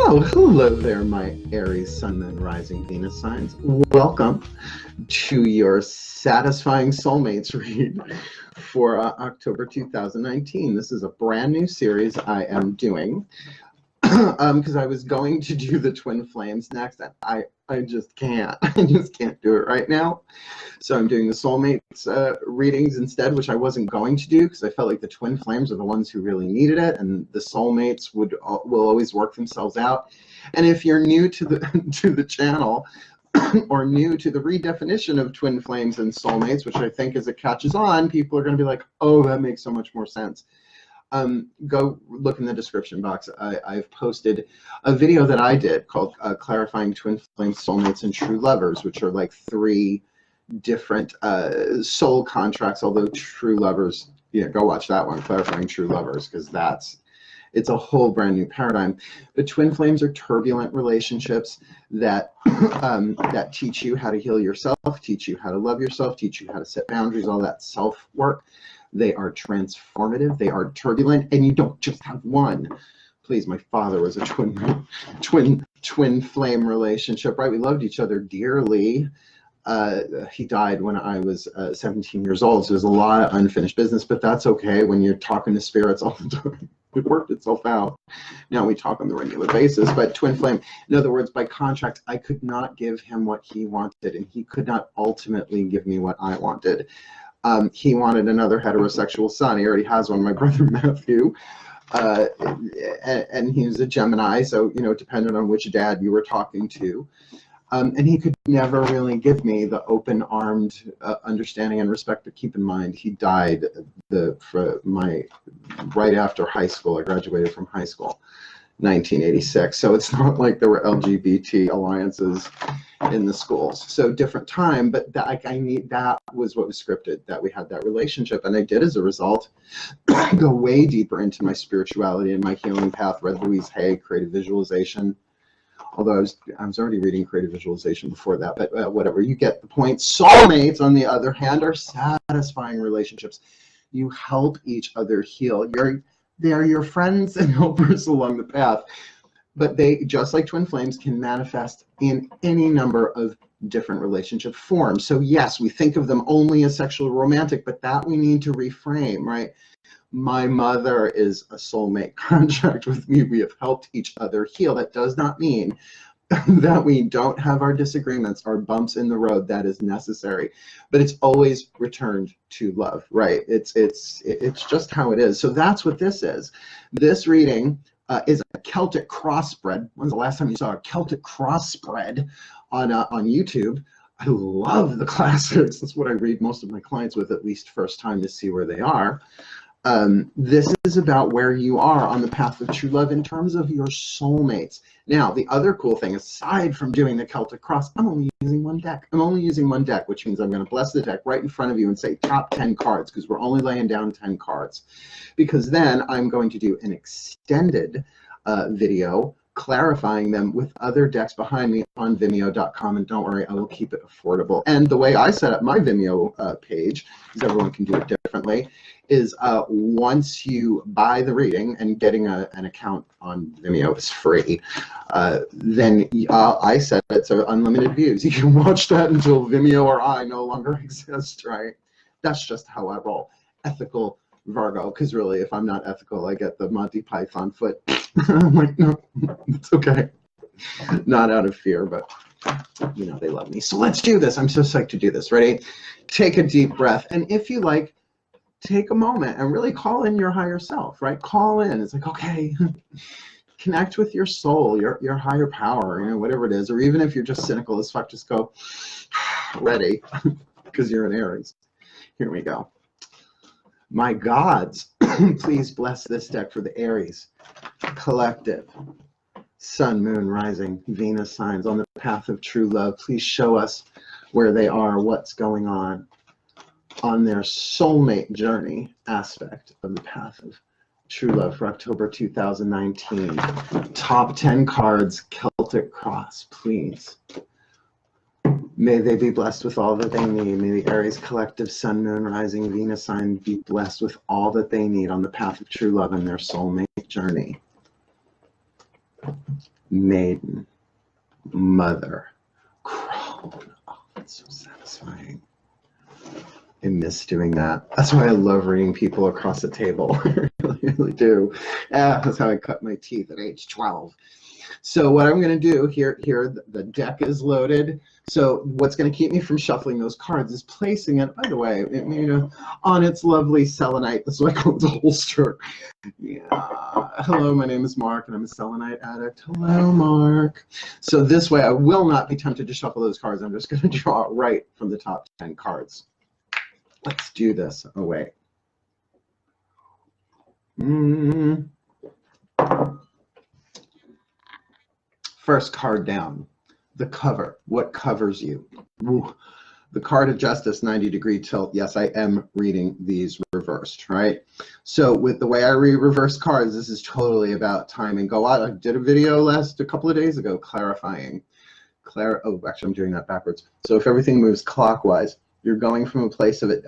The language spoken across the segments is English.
Oh, hello there, my Aries Sun, Moon, Rising, Venus signs. Welcome to your Satisfying Soulmates read for October 2019. This is a brand new series I am doing because I was going to do the twin flames next, and I just can't. I just can't do it right now. So I'm doing the soulmates readings instead, which I wasn't going to do because I felt like the twin flames are the ones who really needed it, and the soulmates will always work themselves out. And if you're new to the channel or new to the redefinition of twin flames and soulmates, which I think as it catches on, people are going to be like, oh, that makes so much more sense. Go look in the description box. I've posted a video that I did called Clarifying Twin Flames, Soulmates, and True Lovers, which are like 3 different soul contracts, although True Lovers, yeah, go watch that one, Clarifying True Lovers, because it's a whole brand new paradigm. But twin flames are turbulent relationships that that teach you how to heal yourself, teach you how to love yourself, teach you how to set boundaries, all that self-work. They are transformative, they are turbulent, and you don't just have one. Please, my father was a twin flame relationship, right? We loved each other dearly. He died when I was 17 years old, so there's a lot of unfinished business, but that's okay when you're talking to spirits all the time. It worked itself out. Now we talk on the regular basis, but twin flame, in other words, by contract, I could not give him what he wanted, and he could not ultimately give me what I wanted. He wanted another heterosexual son. He already has one, my brother Matthew. And he was a Gemini, so, you know, it depended on which dad you were talking to. And he could never really give me the open-armed understanding and respect. But keep in mind, he died right after high school. I graduated from high school, 1986. So it's not like there were LGBT alliances in the schools. So different time, but that was what was scripted, that we had that relationship. And I did, as a result, go way deeper into my spirituality and my healing path. Read Louise Hay, creative visualization. Although I was already reading creative visualization before that, but whatever, you get the point. Soulmates, on the other hand, are satisfying relationships. You help each other heal. They're your friends and helpers along the path. But they, just like twin flames, can manifest in any number of different relationship forms. So yes, we think of them only as sexual romantic, but that we need to reframe, right? My mother is a soulmate contract with me. We have helped each other heal. That does not mean that we don't have our disagreements, our bumps in the road. That is necessary, but it's always returned to love, right? It's just how it is. So that's what this is. This reading is a Celtic cross spread. When's the last time you saw a Celtic cross spread on YouTube? I love the classics. That's what I read most of my clients with, at least first time, to see where they are. This is about where you are on the path of true love in terms of your soulmates. Now, the other cool thing, aside from doing the Celtic cross, I'm only using one deck. I'm only using one deck, which means I'm going to bless the deck right in front of you and say top 10 cards, because we're only laying down 10 cards. Because then I'm going to do an extended video clarifying them with other decks behind me on Vimeo.com, and don't worry, I will keep it affordable. And the way I set up my Vimeo page, because everyone can do it differently, is once you buy the reading, and getting an account on Vimeo is free, then I set it so unlimited views. You can watch that until Vimeo or I no longer exist, right? That's just how I roll. Ethical Virgo, because really, if I'm not ethical, I get the Monty Python foot. I'm like, no, it's okay. Not out of fear, but you know, they love me. So let's do this. I'm so psyched to do this. Ready? Take a deep breath. And if you like, take a moment and really call in your higher self, right? Call in. It's like, okay, connect with your soul, your higher power, you know, whatever it is. Or even if you're just cynical as fuck, just go, ready, because you're an Aries. Here we go. My gods, please bless this deck for the Aries collective. Sun, Moon, Rising, Venus signs on the path of true love. Please show us where they are, what's going on their soulmate journey aspect of the path of true love for October 2019. Top 10 cards, Celtic cross, please. May they be blessed with all that they need. May the Aries collective, Sun, Moon, Rising, Venus sign be blessed with all that they need on the path of true love in their soulmate journey. Maiden, Mother, Crone. Oh, that's so satisfying. I miss doing that. That's why I love reading people across the table. I really do. That's how I cut my teeth at age 12. So what I'm going to do here, the deck is loaded. So what's going to keep me from shuffling those cards is placing it, by the way, on its lovely selenite. That's what I call it, the holster. Yeah. Hello, my name is Mark, and I'm a selenite addict. Hello, Mark. So this way, I will not be tempted to shuffle those cards. I'm just going to draw right from the top 10 cards. Let's do this. Oh, wait. First card down, the cover. What covers you? Ooh. The card of Justice, 90-degree tilt. Yes, I am reading these reversed, right? So with the way I read reverse cards, this is totally about timing. Go out. I did a video a couple of days ago clarifying. Oh, actually, I'm doing that backwards. So if everything moves clockwise, you're going from a place of it,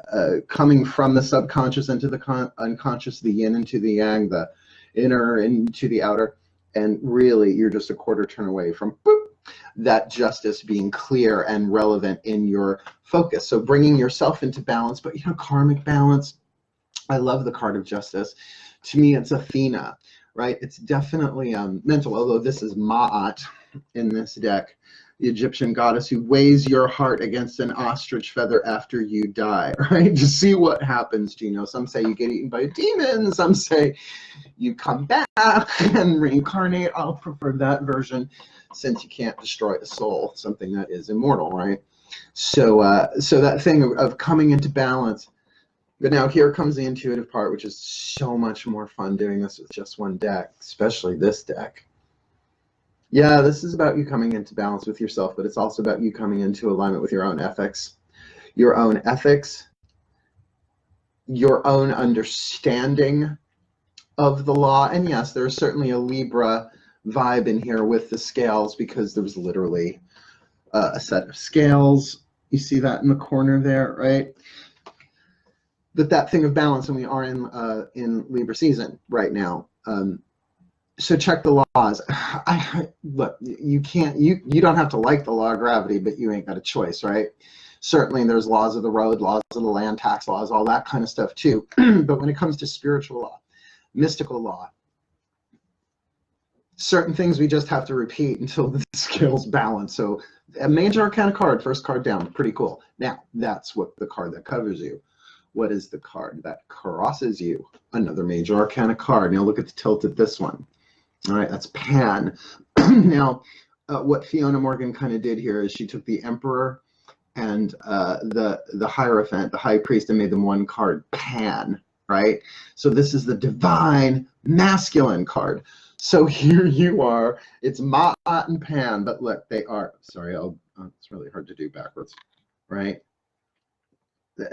coming from the subconscious into the unconscious, the yin into the yang, the inner into the outer. And really, you're just a quarter turn away from boop, that justice being clear and relevant in your focus. So bringing yourself into balance, but karmic balance. I love the card of Justice. To me, it's Athena, right? It's definitely mental, although this is Ma'at in this deck, the Egyptian goddess who weighs your heart against an ostrich feather after you die, right? To see what happens to you. Some say you get eaten by a demon. Some say you come back and reincarnate. I'll prefer that version since you can't destroy a soul, something that is immortal, right? So that thing of coming into balance. But now here comes the intuitive part, which is so much more fun doing this with just one deck, especially this deck. Yeah, this is about you coming into balance with yourself, but it's also about you coming into alignment with your own ethics, your own understanding of the law. And yes, there's certainly a Libra vibe in here with the scales, because there was literally a set of scales. You see that in the corner there, right? But that thing of balance, and we are in Libra season right now. So check the laws. Look, you don't have to like the law of gravity, but you ain't got a choice, right? Certainly there's laws of the road, laws of the land, tax laws, all that kind of stuff too. But when it comes to spiritual law, mystical law, certain things we just have to repeat until the scales balance. So a major arcana card, first card down, pretty cool. Now, that's what the card that covers you. What is the card that crosses you? Another major arcana card. Now look at the tilt at this one. All right, that's Pan. Now, what Fiona Morgan kind of did here is she took the Emperor and the Hierophant, the High Priest, and made them one card, Pan, right? So this is the divine masculine card. So here you are. It's Ma'at and Pan, but look, they are, sorry, it's really hard to do backwards, right? I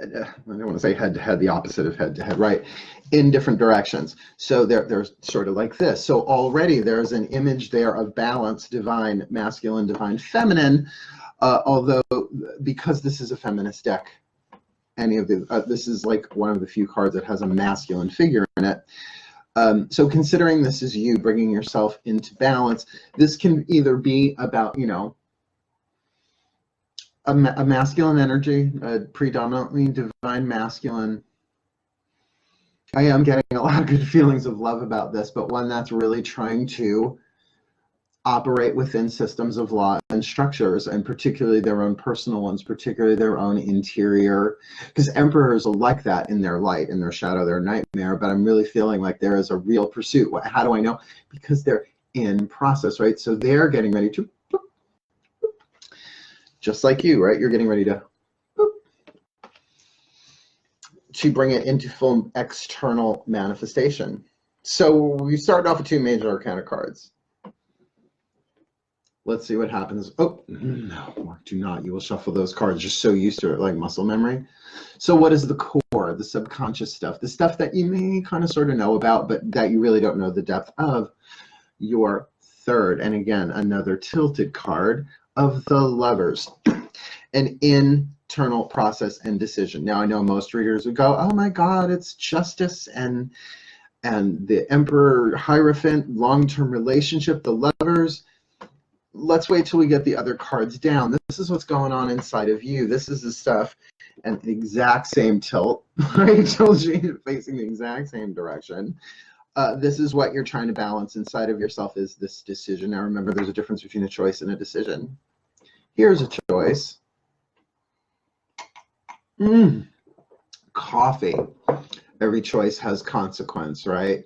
don't want to say head to head, the opposite of head to head, right? In different directions. So they're sort of like this. So already there's an image there of balance, divine, masculine, divine, feminine. Although because this is a feminist deck, this is like one of the few cards that has a masculine figure in it. So considering this is you bringing yourself into balance, this can either be about, a masculine energy, predominantly divine masculine. I am getting a lot of good feelings of love about this, but one that's really trying to operate within systems of law and structures, and particularly their own personal ones, particularly their own interior, because emperors are like that in their light, in their shadow, their nightmare. But I'm really feeling like there is a real pursuit. How do I know? Because they're in process, right? So they're getting ready to, just like you, right? You're getting ready to bring it into full external manifestation. So we started off with two major arcana cards. Let's see what happens. Oh, no, Mark, do not. You will shuffle those cards. You're so used to it, like muscle memory. So what is the core, the subconscious stuff, the stuff that you may kind of sort of know about, but that you really don't know the depth of? Your third, and again, another tilted card of the Lovers, an internal process and decision. Now, I know most readers would go, oh my God, it's justice and the Emperor Hierophant, long-term relationship, the Lovers. let's wait till we get the other cards down. This is what's going on inside of you. This is the stuff, and the exact same tilt, right? Tells you you're facing the exact same direction. This is what you're trying to balance inside of yourself, is this decision. Now remember, there's a difference between a choice and a decision. Here's a choice. Coffee. Every choice has consequence, right?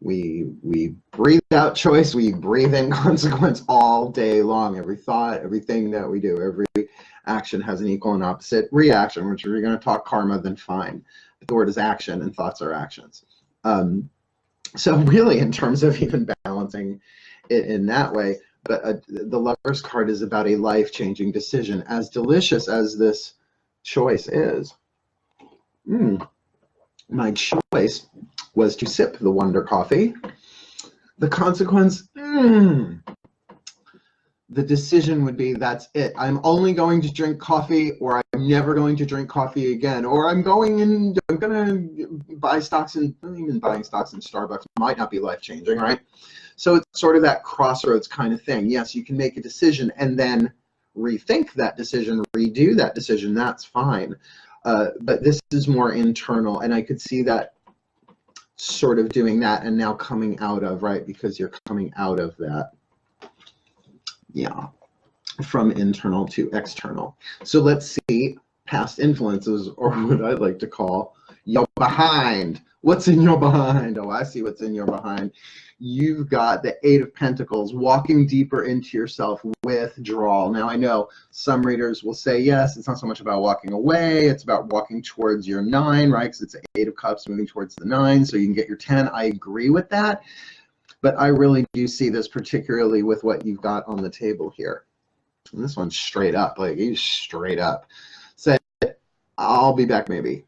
We breathe out choice, we breathe in consequence all day long. Every thought, everything that we do, every action has an equal and opposite reaction, which if you're going to talk karma, then fine. But the word is action, and thoughts are actions. So really, in terms of even balancing it in that way, but the Lover's card is about a life-changing decision. As delicious as this choice is, my choice was to sip the Wonder Coffee. The consequence, the decision would be, that's it. I'm only going to drink coffee, or I'm never going to drink coffee again, or I'm going to buy stocks in, even buying stocks in Starbucks might not be life-changing, right? So it's sort of that crossroads kind of thing. Yes, you can make a decision and then rethink that decision, redo that decision, that's fine. But this is more internal, and I could see that sort of doing that and now coming out of, right? Because you're coming out of that. Yeah, from internal to external. So let's see past influences, or what I like to call your behind. What's in your behind? Oh, I see what's in your behind. You've got the Eight of Pentacles, walking deeper into yourself, withdrawal. Now, I know some readers will say, yes, it's not so much about walking away, it's about walking towards your 9, right? Because it's the Eight of Cups moving towards the 9, so you can get your 10. I agree with that. But I really do see this particularly with what you've got on the table here. And this one's straight up, like he's straight up. Said, I'll be back maybe.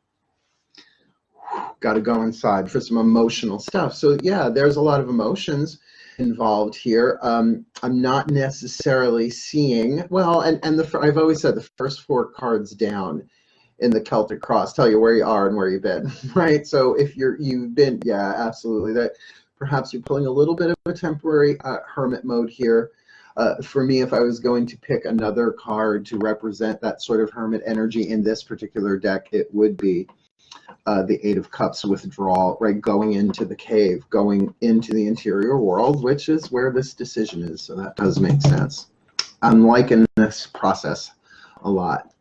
Got to go inside for some emotional stuff. So yeah, there's a lot of emotions involved here. I'm not necessarily seeing, well, and I've always said the first 4 cards down in the Celtic Cross tell you where you are and where you've been, right? So if you've been, yeah, absolutely, that perhaps you're pulling a little bit of a temporary hermit mode here. For me, if I was going to pick another card to represent that sort of hermit energy in this particular deck, it would be the Eight of Cups, withdrawal, right? Going into the cave, going into the interior world, which is where this decision is. So that does make sense. I'm liking this process a lot.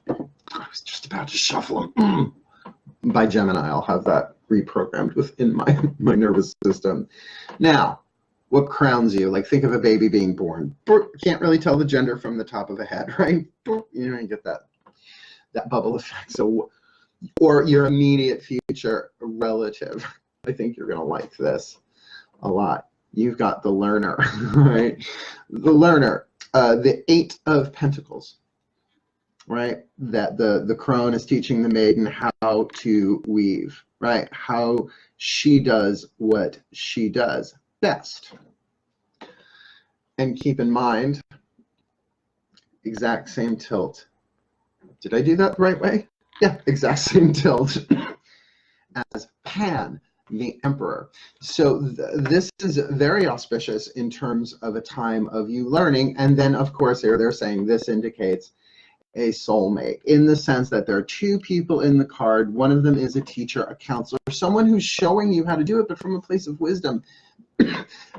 I was just about to shuffle them. By Gemini, I'll have that reprogrammed within my nervous system. Now, what crowns you? Like, think of a baby being born. Can't really tell the gender from the top of the head, right? You know, you get that bubble effect. So, or your immediate future relative. I think you're going to like this a lot. You've got the learner, right? The learner, the Eight of Pentacles, right? That the crone is teaching the maiden how to weave, right? How she does what she does best. And keep in mind, exact same tilt. Did I do that the right way? Yeah, exact same tilt as Pan, the Emperor. So this is very auspicious in terms of a time of you learning. And then, of course, they're saying this indicates a soulmate, in the sense that there are 2 people in the card. One of them is a teacher, a counselor, someone who's showing you how to do it, but from a place of wisdom.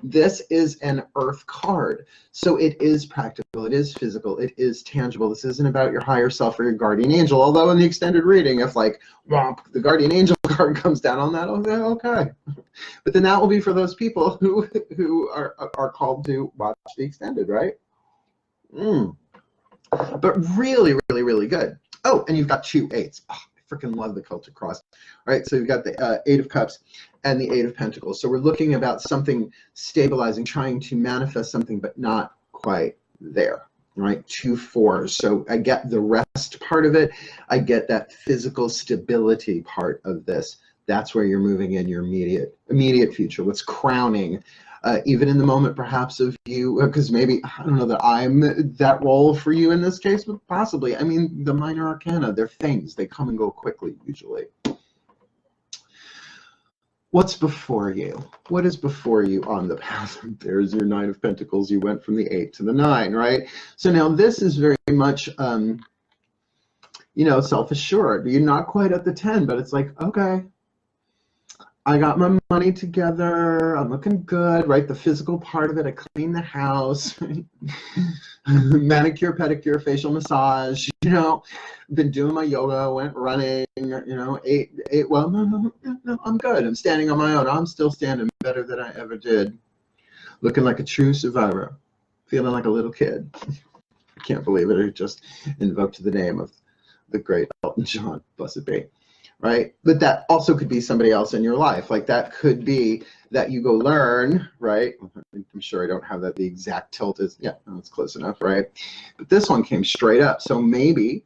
This is an earth card, so it is practical, it is physical, it is tangible. This isn't about your higher self or your guardian angel, although in the extended reading, if like whomp, the guardian angel card comes down on that, okay. But then that will be for those people who are called to watch the extended, right? But really, really, really good. Oh, and you've got 2 8s. Oh, I freaking love the Celtic Cross. All right, so you've got the Eight of Cups and the Eight of Pentacles. So we're looking about something stabilizing, trying to manifest something, but not quite there, right? 2 4s. So I get the rest part of it. I get that physical stability part of this. That's where you're moving in your immediate future. What's crowning, even in the moment perhaps of you, because maybe, I don't know that I'm that role for you in this case, but possibly. I mean, the minor arcana, they're things. They come and go quickly, usually. what's before you? What is before you on the path? There's your Nine of Pentacles. You went from the 8 to the 9, right? So now this is very much, you know, self-assured. You're not quite at the 10, but it's like, okay, I got my money together. I'm looking good, right? The physical part of it. I clean the house, manicure, pedicure, facial massage. You know, been doing my yoga. Went running. You know, ate. Well, no. I'm good. I'm standing on my own. I'm still standing better than I ever did. Looking like a true survivor. Feeling like a little kid. I can't believe it. I just invoked the name of the great Elton John. Blessed be. Right? But that also could be somebody else in your life. Like that could be that you go learn, right? I'm sure I don't have that. The exact tilt is, yeah, no, it's close enough, right? But this one came straight up. So maybe,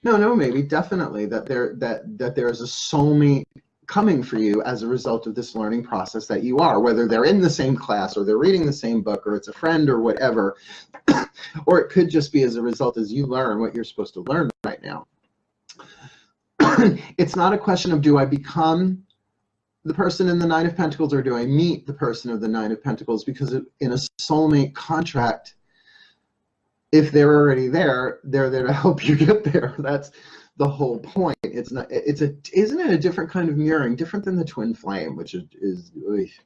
maybe definitely that there's a soulmate coming for you as a result of this learning process that you are, whether they're in the same class or they're reading the same book or it's a friend or whatever, or it could just be as a result as you learn what you're supposed to learn right now. It's not a question of do I become the person in the Nine of Pentacles or do I meet the person of the Nine of Pentacles, because in a soulmate contract, if they're already there, they're there to help you get there. That's the whole point. Isn't it a different kind of mirroring, different than the twin flame, which is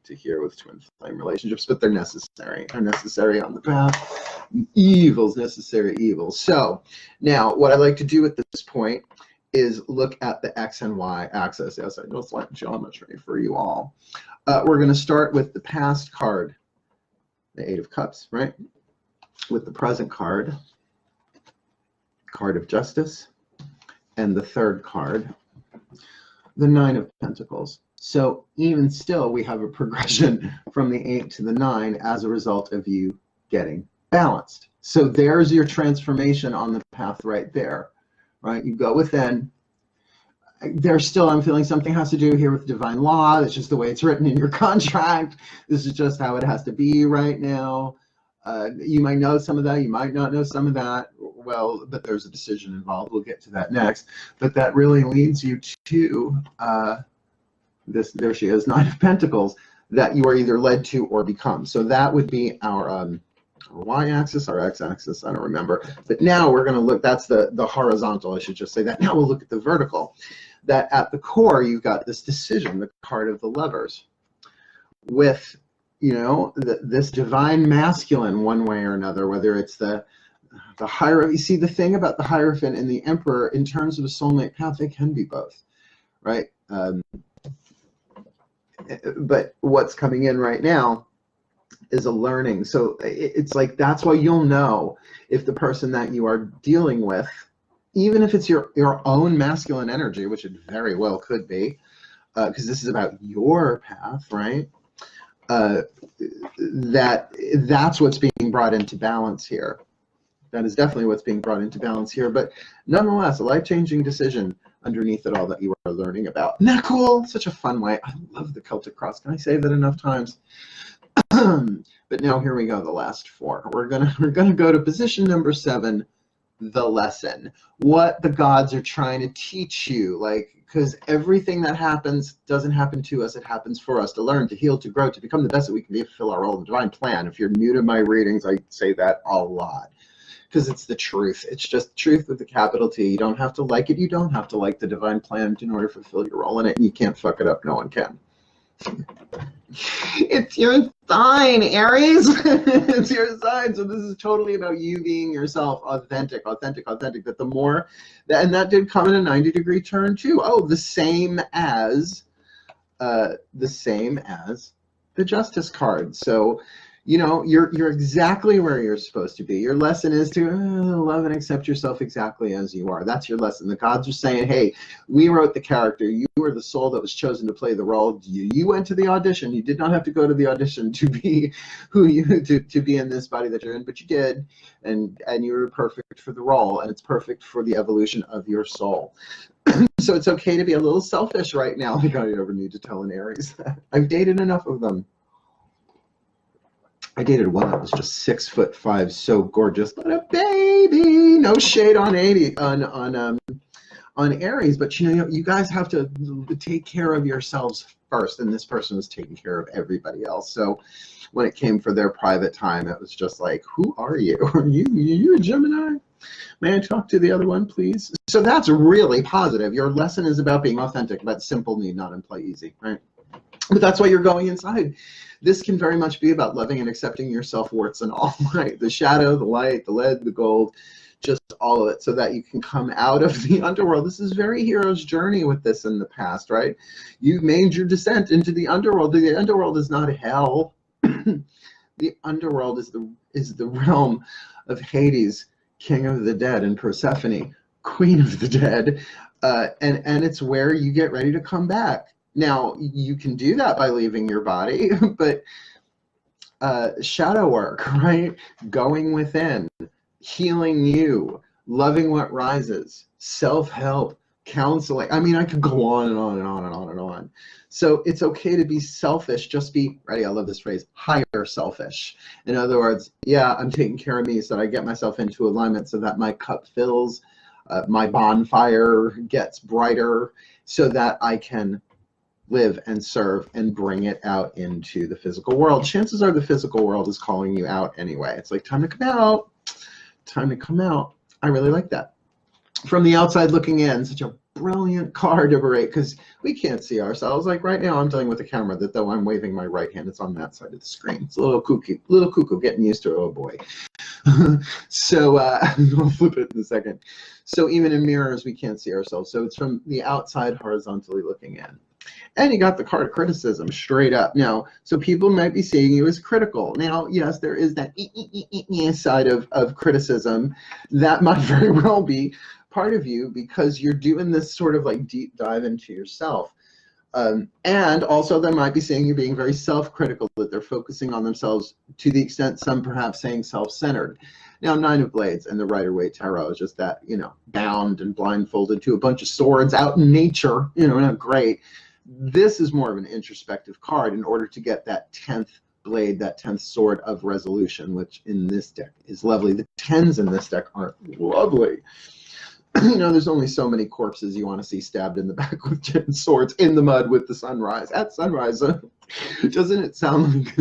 to hear with twin flame relationships, but they're necessary. They're necessary on the path. Evil's necessary evil. So now what I like to do at this point is look at the X and Y axis. Yes, I know it's like geometry for you all. We're going to start with the past card, the Eight of Cups, right? With the present card, card of Justice, and the third card, the Nine of Pentacles. So even still, we have a progression from the 8 to the 9 as a result of you getting balanced. So there's your transformation on the path right there. Right, you go within. There's still, I'm feeling something has to do here with divine law. It's just the way it's written in your contract. This is just how it has to be right now. You might know some of that. You might not know some of that. Well, but there's a decision involved. We'll get to that next. But that really leads you to this. There she is, Nine of Pentacles, that you are either led to or become. So that would be our y-axis, our x-axis, I don't remember. But now we're going to look, that's the horizontal, I should just say that. Now we'll look at the vertical. That at the core, you've got this decision, the card of the Lovers, with, you know, this divine masculine one way or another, whether it's the Hierophant. You see, the thing about the Hierophant and the Emperor, in terms of a soulmate path, they can be both, right? But what's coming in right now is a learning. So it's like, that's why you'll know if the person that you are dealing with, even if it's your own masculine energy, which it very well could be, because this is about your path, right? That's what's being brought into balance here. That is definitely what's being brought into balance here. But nonetheless, a life-changing decision underneath it all that you are learning about. Isn't that cool? Such a fun way. I love the Celtic cross. Can I say that enough times? But now here we go, the last four. We're gonna go to position number 7, the lesson. What the gods are trying to teach you, like, because everything that happens doesn't happen to us, it happens for us to learn, to heal, to grow, to become the best that we can be, to fulfill our role in the divine plan. If you're new to my readings, I say that a lot, because it's the truth. It's just truth with a capital T. You don't have to like it. You don't have to like the divine plan in order to fulfill your role in it, and you can't fuck it up. No one can. It's your sign, Aries. It's your sign. So this is totally about you being yourself, authentic. That the more, and that did come in a 90-degree turn too. Oh, the same as the Justice card. So, you know, you're exactly where you're supposed to be. Your lesson is to love and accept yourself exactly as you are. That's your lesson. The gods are saying, hey, we wrote the character. You were the soul that was chosen to play the role. You went to the audition. You did not have to go to the audition to be who you to be in this body that you're in, but you did, and you were perfect for the role, and it's perfect for the evolution of your soul. So it's okay to be a little selfish right now. Like, I ever need to tell an Aries that. I've dated enough of them. I dated one that was just 6'5", so gorgeous, but a baby. No shade on on Aries, but you know, you guys have to take care of yourselves first, and this person was taking care of everybody else. So when it came for their private time, it was just like, who are you? Are you a Gemini? May I talk to the other one, please? So that's really positive. Your lesson is about being authentic, but simple need not imply easy, right? But that's why you're going inside. This can very much be about loving and accepting yourself, warts and all, right? The shadow, the light, the lead, the gold, just all of it, so that you can come out of the underworld. This is very hero's journey with this in the past, right? You've made your descent into the underworld. The underworld is not hell. The underworld is the realm of Hades, king of the dead, and Persephone, queen of the dead, and it's where you get ready to come back. Now, you can do that by leaving your body, but shadow work, right? Going within, healing you, loving what rises, self-help, counseling. I mean, I could go on and on and on and on and on. So it's okay to be selfish. Just be ready. I love this phrase, higher selfish. In other words, yeah, I'm taking care of me so that I get myself into alignment so that my cup fills, my bonfire gets brighter, so that I can live and serve and bring it out into the physical world. Chances are the physical world is calling you out anyway. It's like, time to come out. Time to come out. I really like that. From the outside looking in, such a brilliant card to break, because we can't see ourselves. Like right now, I'm dealing with a camera that, though I'm waving my right hand, it's on that side of the screen. It's a little cuckoo, getting used to it. Oh boy. So I'll flip it in a second. So even in mirrors, we can't see ourselves. So it's from the outside horizontally looking in. And you got the card of criticism straight up. Now, so people might be seeing you as critical. Now, yes, there is that side of criticism that might very well be part of you, because you're doing this sort of like deep dive into yourself. And also they might be seeing you being very self-critical, that they're focusing on themselves to the extent some perhaps saying self-centered. Now, Nine of Blades and the Rider-Waite Tarot is just that, you know, bound and blindfolded to a bunch of swords out in nature, you know, not great. This is more of an introspective card in order to get that 10th blade, that 10th sword of resolution, which in this deck is lovely. The 10s in this deck aren't lovely. You know, there's only so many corpses you want to see stabbed in the back with 10 swords in the mud with the sunrise. At sunrise, doesn't it sound like...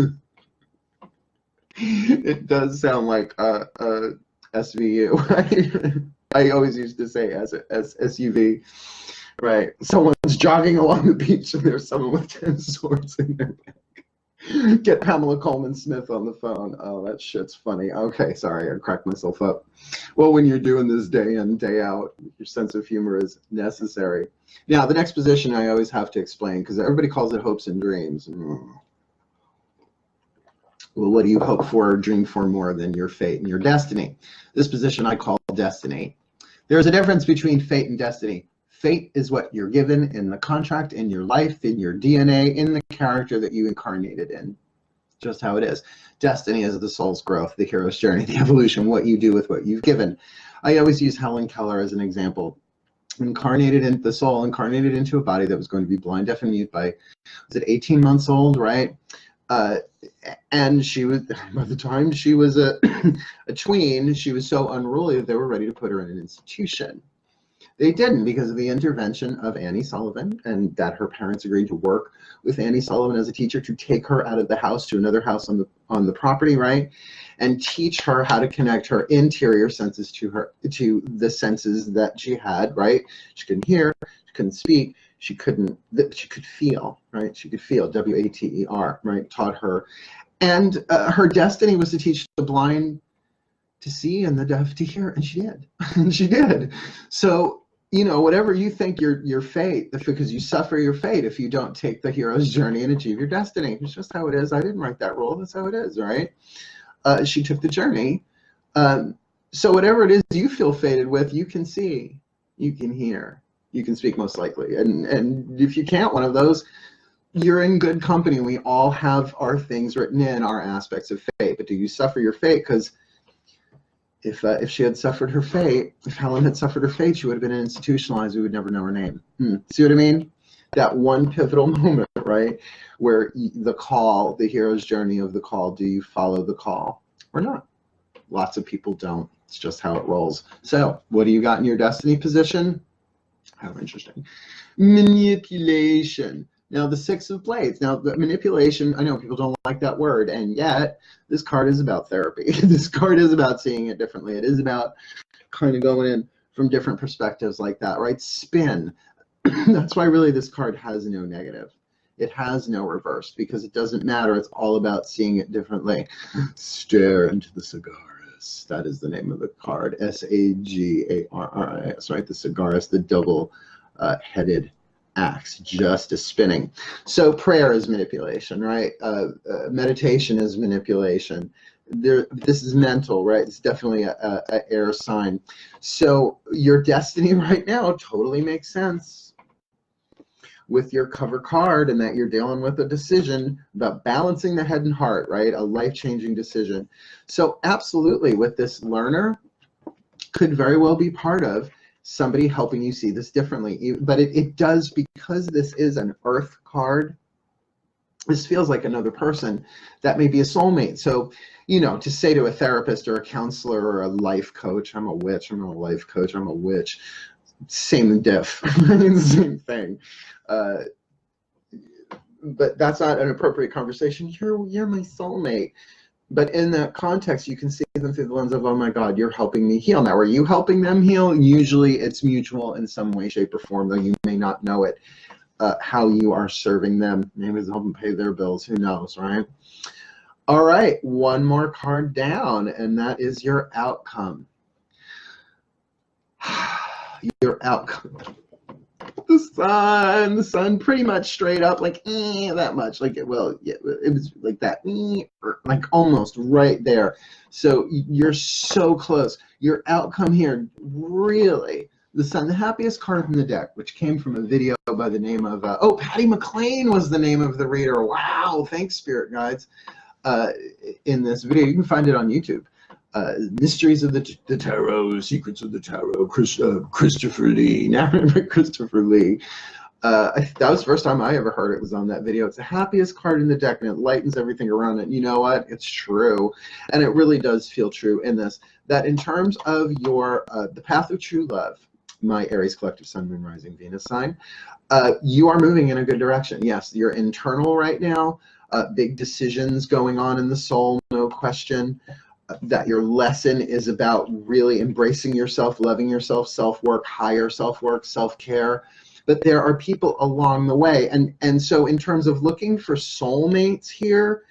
It does sound like SVU. Right? I always used to say as SUV. Right. Someone's jogging along the beach and there's someone with 10 swords in their back. Get Pamela Coleman Smith on the phone. Oh, that shit's funny. Okay, sorry, I cracked myself up. Well, when you're doing this day in, day out, your sense of humor is necessary. Now, the next position I always have to explain, because everybody calls it hopes and dreams. Well, what do you hope for or dream for more than your fate and your destiny? This position I call destiny. There's a difference between fate and destiny. Fate is what you're given in the contract, in your life, in your DNA, in the character that you incarnated in. Just how it is. Destiny is the soul's growth, the hero's journey, the evolution, what you do with what you've given. I always use Helen Keller as an example. Incarnated in the soul, incarnated into a body that was going to be blind, deaf, and mute by, was it 18 months old, right? And she was, by the time she was a tween, she was so unruly that they were ready to put her in an institution. They didn't, because of the intervention of Annie Sullivan, and that her parents agreed to work with Annie Sullivan as a teacher to take her out of the house to another house on the property, right, and teach her how to connect her interior senses to the senses that she had, right. She couldn't hear, she couldn't speak, she could feel, right. She could feel, W-A-T-E-R, right. Taught her, and her destiny was to teach the blind to see and the deaf to hear, and she did. And she did. So, you know, whatever you think your fate, because you suffer your fate if you don't take the hero's journey and achieve your destiny. It's just how it is. I didn't write that rule. That's how it is, right? She took the journey. So whatever it is you feel fated with, you can see, you can hear, you can speak most likely. And if you can't one of those, you're in good company. We all have our things written in, our aspects of fate. But do you suffer your fate? Because if she had suffered her fate, if Helen had suffered her fate, she would have been institutionalized. We would never know her name. See what I mean? That one pivotal moment, right? Where the call, the hero's journey of the call, do you follow the call or not? Lots of people don't. It's just how it rolls. So what do you got in your destiny position? How interesting. Manipulation. Now, the Six of Blades. Now, the manipulation, I know people don't like that word, and yet this card is about therapy. This card is about seeing it differently. It is about kind of going in from different perspectives like that, right? Spin. That's why really this card has no negative. It has no reverse because it doesn't matter. It's all about seeing it differently. Stare into the Sagaris. That is the name of the card. Sagarris, right? The Sagaris, the double-headed axe, just a spinning. So prayer is manipulation, right? Meditation is manipulation. This is mental, right? It's definitely a air sign. So your destiny right now totally makes sense with your cover card, and that you're dealing with a decision about balancing the head and heart, right? A life-changing decision. So absolutely, with this learner, could very well be part of somebody helping you see this differently. But it does, because this is an earth card, this feels like another person that may be a soulmate. So, you know, to say to a therapist or a counselor or a life coach, I'm a witch, I'm a life coach, I'm a witch, same diff, same thing. But that's not an appropriate conversation. You're my soulmate. But in that context, you can see them through the lens of, oh my God, you're helping me heal. Now, are you helping them heal? Usually it's mutual in some way, shape, or form, though you may not know it, how you are serving them. Maybe it's helping pay their bills. Who knows, right? All right, one more card down, and that is your outcome. Your outcome. The sun pretty much straight up, like that much, like it was like that, like almost right there. So you're so close. Your outcome here, really, the sun, the happiest card in the deck, which came from a video by the name of Patty McLean was the name of the reader. Wow, thanks, spirit guides. In this video, you can find it on YouTube. Mysteries of the Tarot, Secrets of the Tarot, Christopher Lee. Now I remember Christopher Lee. That was the first time I ever heard it, was on that video. It's the happiest card in the deck, and it lightens everything around it. You know what? It's true. And it really does feel true in this, that in terms of your the path of true love, my Aries collective Sun, Moon, Rising, Venus sign, you are moving in a good direction. Yes, you're internal right now. Big decisions going on in the soul, no question. That your lesson is about really embracing yourself, loving yourself, self-work, higher self-work, self-care. But there are people along the way. And so in terms of looking for soulmates here,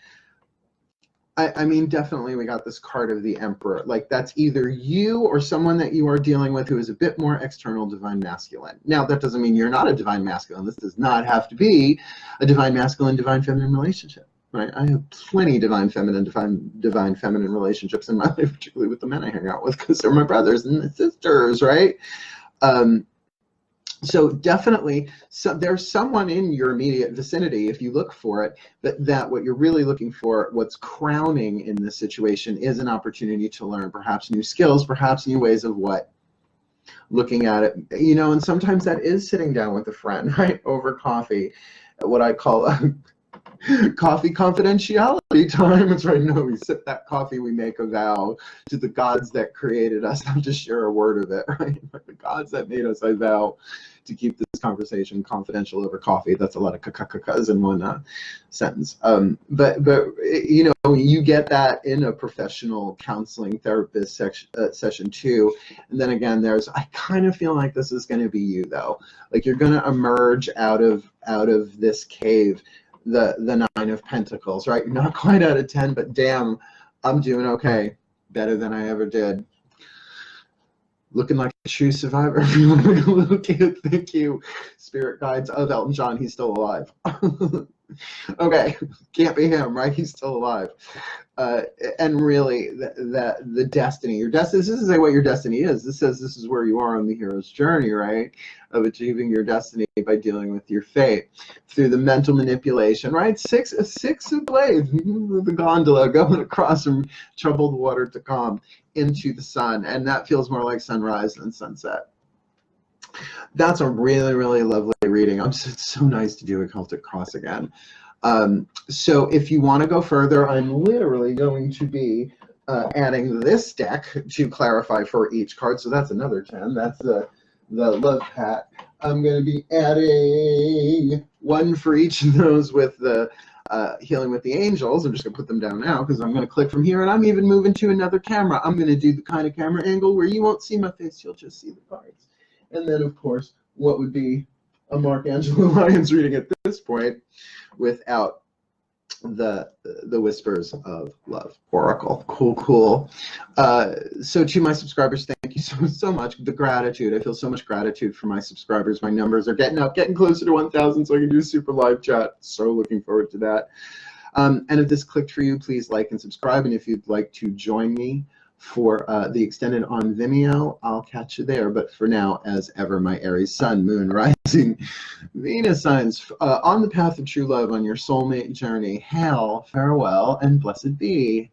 I mean, definitely we got this card of the Emperor. Like, that's either you or someone that you are dealing with who is a bit more external divine masculine. Now, that doesn't mean you're not a divine masculine. This does not have to be a divine masculine, divine feminine relationship. Right, I have plenty divine feminine relationships in my life, particularly with the men I hang out with, because they're my brothers and sisters, right? So definitely, there's someone in your immediate vicinity, if you look for it, that what you're really looking for, what's crowning in this situation, is an opportunity to learn perhaps new skills, perhaps new ways of looking at it, you know. And sometimes that is sitting down with a friend, right, over coffee, what I call coffee confidentiality time. It's right now, we sip that coffee, we make a vow to the gods that created us not to share a word of it, right? But the gods that made us, I vow to keep this conversation confidential over coffee. That's a lot of kakakakas in one sentence. But you know, you get that in a professional counseling therapist session too. And then again, I kind of feel like this is going to be you, though. Like, you're going to emerge out of this cave, the Nine of Pentacles, right? You're not quite out of 10, but damn, I'm doing okay, better than I ever did. Looking like a true survivor. If you want to look at, thank you, spirit guides of Elton John. He's still alive. Okay, can't be him, right? He's still alive. And really, the destiny, your destiny, this doesn't say what your destiny is. This says this is where you are on the hero's journey, right? Of achieving your destiny by dealing with your fate through the mental manipulation, right? Six of blades, the gondola going across from troubled water to calm into the sun. And that feels more like sunrise than sunset. That's a really, really lovely reading. It's so nice to do a Celtic Cross again. So if you want to go further, I'm literally going to be adding this deck to clarify for each card. So that's another 10. That's the love hat. I'm going to be adding one for each of those with the Healing with the Angels. I'm just going to put them down now because I'm going to click from here, and I'm even moving to another camera. I'm going to do the kind of camera angle where you won't see my face, you'll just see the cards. And then, of course, what would be a Mark Angelo Lyons reading at this point without the Whispers of Love Oracle. Cool. So to my subscribers, thank you so much. The gratitude, I feel so much gratitude for my subscribers. My numbers are getting up, getting closer to 1,000, so I can do super live chat. So looking forward to that. And if this clicked for you, please like and subscribe. And if you'd like to join me for the extended on Vimeo, I'll catch you there. But for now, as ever, my Aries Sun, Moon, Rising, Venus signs on the path of true love on your soulmate journey. Hail, farewell, and blessed be.